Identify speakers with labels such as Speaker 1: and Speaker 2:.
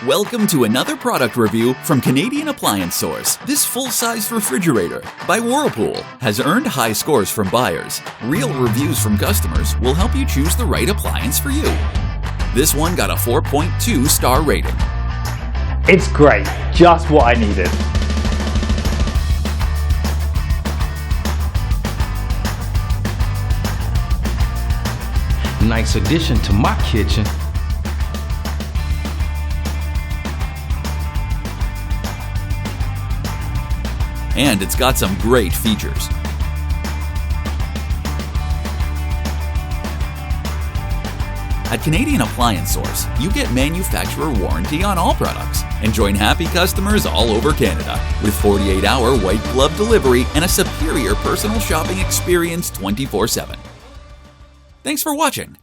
Speaker 1: Welcome to another product review from Canadian Appliance Source. This full-size refrigerator by Whirlpool has earned high scores from buyers. Real reviews from customers will help you choose the right appliance for you. This one got a 4.2 star rating.
Speaker 2: It's great, just what I needed.
Speaker 3: Nice addition to my kitchen.
Speaker 1: And it's got some great features. At Canadian Appliance Source, you get manufacturer warranty on all products and join happy customers all over Canada with 48-hour white glove delivery and a superior personal shopping experience 24/7. Thanks for watching.